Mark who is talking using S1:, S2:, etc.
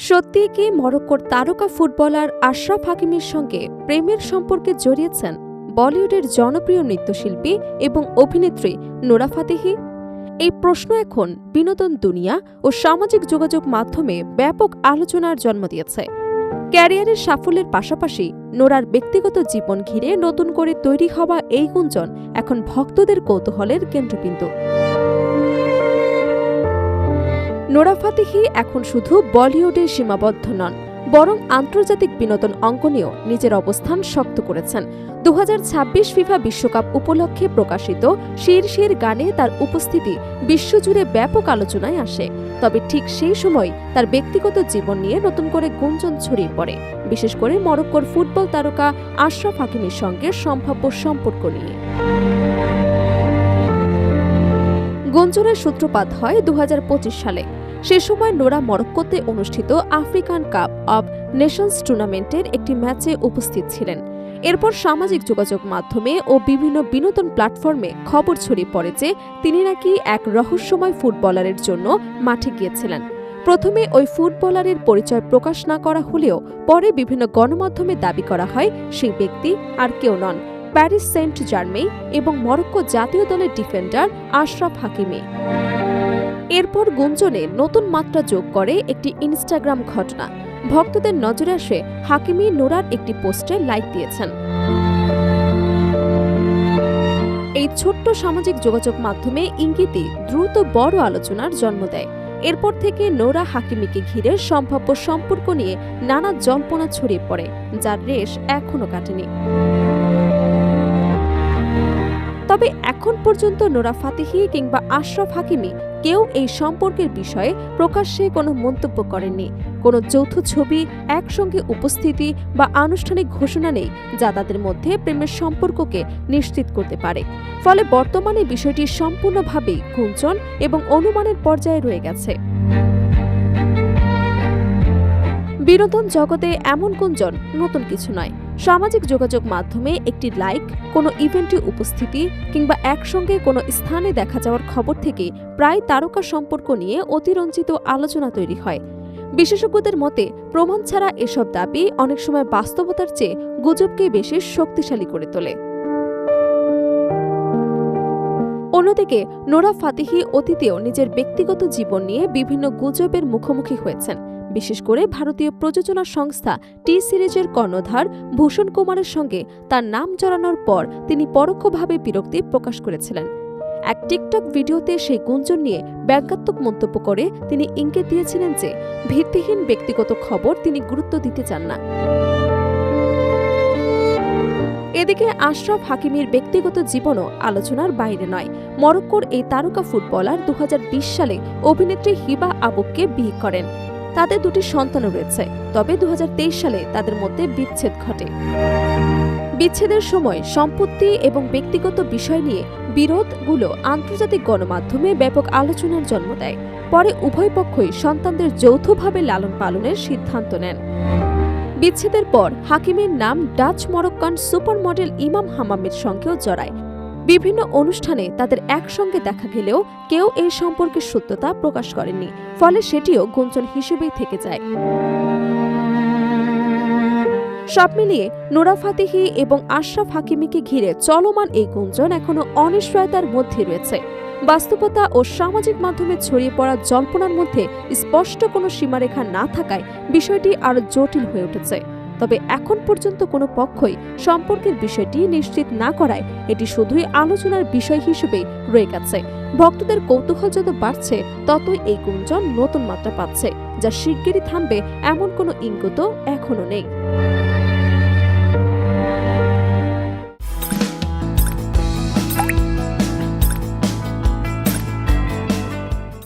S1: সত্যি কি মরক্কোর তারকা ফুটবলার আশরাফ হাকিমির সঙ্গে প্রেমের সম্পর্কে জড়িয়েছেন বলিউডের জনপ্রিয় নৃত্যশিল্পী এবং অভিনেত্রী নোরা ফাতেহি? এই প্রশ্ন এখন বিনোদন দুনিয়া ও সামাজিক যোগাযোগ মাধ্যমে ব্যাপক আলোচনার জন্ম দিয়েছে। ক্যারিয়ারের সাফল্যের পাশাপাশি নোরার ব্যক্তিগত জীবন ঘিরে নতুন করে তৈরি হওয়া এই গুঞ্জন এখন ভক্তদের কৌতূহলের কেন্দ্রবিন্দু। নোরা ফাতেহি এখন শুধু বলিউডে সীমাবদ্ধ নন, বরং আন্তর্জাতিক বিনোদন অঙ্গনেও নিজের অবস্থান শক্ত করেছেন। 2026 ফিফা বিশ্বকাপ উপলক্ষে প্রকাশিত শির শির গানে তার উপস্থিতি বিশ্বজুড়ে ব্যাপক আলোচনায় আসে। তবে ঠিক সেই সময় তার ব্যক্তিগত জীবন নিয়ে নতুন করে গুঞ্জন ছড়িয়ে পড়ে, বিশেষ করে মরক্কোর ফুটবল তারকা আশরাফ হাকিমির সঙ্গে সম্ভাব্য সম্পর্ক নিয়ে। গুঞ্জনের সূত্রপাত হয় 2025 সালে। সে সময় নোরা মরক্কোতে অনুষ্ঠিত আফ্রিকান কাপ অব নেশনস টুর্নামেন্টের একটি ম্যাচে উপস্থিত ছিলেন। এরপর সামাজিক যোগাযোগ মাধ্যমে ও বিভিন্ন বিনোদন প্ল্যাটফর্মে খবর ছড়িয়ে পড়ে যে তিনি নাকি এক রহস্যময় ফুটবলারের জন্য মাঠে গিয়েছিলেন। প্রথমে ওই ফুটবলারের পরিচয় প্রকাশ না করা হলেও পরে বিভিন্ন গণমাধ্যমে দাবি করা হয় সেই ব্যক্তি আর কেউ নন, প্যারিস সেন্ট জার্মেই এবং মরক্কো জাতীয় দলের ডিফেন্ডার আশরাফ হাকিমি। এরপর গুঞ্জনে নতুন মাত্রা যোগ করে একটি ইনস্টাগ্রাম ঘটনা। ভক্তদের নজরে আসে হাকিমি নোরার একটি পোস্টে লাইক দিয়েছেন। এই ছোট্ট সামাজিক যোগাযোগ মাধ্যমে ইঙ্গিতই দ্রুত বড় আলোচনার জন্ম দেয়। এরপর থেকে নোরা হাকিমিকে ঘিরে সম্ভাব্য সম্পর্ক নিয়ে নানা জল্পনা ছড়িয়ে পড়ে, যার রেশ এখনো কাটেনি। তবে এখন পর্যন্ত নোরা ফাতেহি কিংবা আশরাফ হাকিমি কেউ এই সম্পর্কের বিষয়ে প্রকাশ্যে কোনো মন্তব্য করেননি। কোনো যৌথ ছবি, একসঙ্গে উপস্থিতি বা আনুষ্ঠানিক ঘোষণা নেই যা তাদের মধ্যে প্রেমের সম্পর্ককে নিশ্চিত করতে পারে। ফলে বর্তমানে বিষয়টি সম্পূর্ণভাবেই গুঞ্জন এবং অনুমানের পর্যায়ে রয়ে গেছে। বিনোদন জগতে এমন গুঞ্জন নতুন কিছু নয়। সামাজিক যোগাযোগ মাধ্যমে একটি লাইক, কোনো ইভেন্টে উপস্থিতি কিংবা একসঙ্গে কোনো স্থানে দেখা যাওয়ার খবর থেকে প্রায় তারকা সম্পর্ক নিয়ে অতিরঞ্জিত আলোচনা তৈরি হয়। বিশেষজ্ঞদের মতে প্রমাণ ছাড়া এসব দাবি অনেক সময় বাস্তবতার চেয়ে গুজবকে বেশি শক্তিশালী করে তোলে। অন্যদিকে নোরা ফাতেহি অতীতেও নিজের ব্যক্তিগত জীবন নিয়ে বিভিন্ন গুজবের মুখোমুখি হয়েছেন। বিশেষ করে ভারতীয় প্রযোজনা সংস্থা টি সিরিজের কর্ণধার ভূষণ কুমারের সঙ্গে তার নাম জড়ানোর পর তিনি পরোক্ষভাবে বিরক্তি প্রকাশ করেছিলেন। এক টিকটক ভিডিওতে সেই গুঞ্জন নিয়ে ব্যঙ্গাত্মক মন্তব্য করে তিনি ইঙ্গিত দিয়েছিলেন যে ভিত্তিহীন ব্যক্তিগত খবর তিনি গুরুত্ব দিতে চান না। এদিকে আশরাফ হাকিমির ব্যক্তিগত জীবনও আলোচনার বাইরে নয়। মরক্কোর এই তারকা ফুটবলার 2020 সালে অভিনেত্রী হিবা আবুবকে বিয়ে করেন। তাদের দুটি সন্তানও রয়েছে। তবে 2023 সালে তাদের মধ্যে বিচ্ছেদ ঘটে। বিচ্ছেদের সময় সম্পত্তি এবং ব্যক্তিগত বিষয় নিয়ে বিরোধগুলো আন্তর্জাতিক গণমাধ্যমে ব্যাপক আলোচনার জন্ম দেয়। পরে উভয় পক্ষই সন্তানদের যৌথভাবে লালন পালনের সিদ্ধান্ত নেন। বিচ্ছেদের পর হাকিমের নাম ডাচ মরক্কান সুপার মডেল ইমাম হামামের সঙ্গেও জড়ায়। বিভিন্ন অনুষ্ঠানে তাদের একসঙ্গে দেখা গেলেও কেউ এই সম্পর্কের সত্যতা প্রকাশ করেননি, ফলে সেটিও গুঞ্জন হিসেবেই থেকে যায়। সব মিলিয়ে নোরা ফাতেহি এবং আশরাফ হাকিমিকে ঘিরে চলমান এই গুঞ্জন এখনো অনিশ্চয়তার মধ্যে রয়েছে। বাস্তবতা ও সামাজিক মাধ্যমে ছড়িয়ে পড়া জল্পনার মধ্যে স্পষ্ট কোনো সীমারেখা না থাকায় বিষয়টি আরও জটিল হয়ে উঠেছে। তবে এখন পর্যন্ত কোনো পক্ষই সম্পর্কের বিষয়টি নিশ্চিত না করায় এটি শুধুই আলোচনার বিষয় হিসেবেই রয়ে গেছে। ভক্তদের কৌতূহল যত বাড়ছে ততই এই গুঞ্জন নতুন মাত্রা পাচ্ছে, যা শিগগিরই থামবে এমন কোনো ইঙ্গিতও এখনো নেই।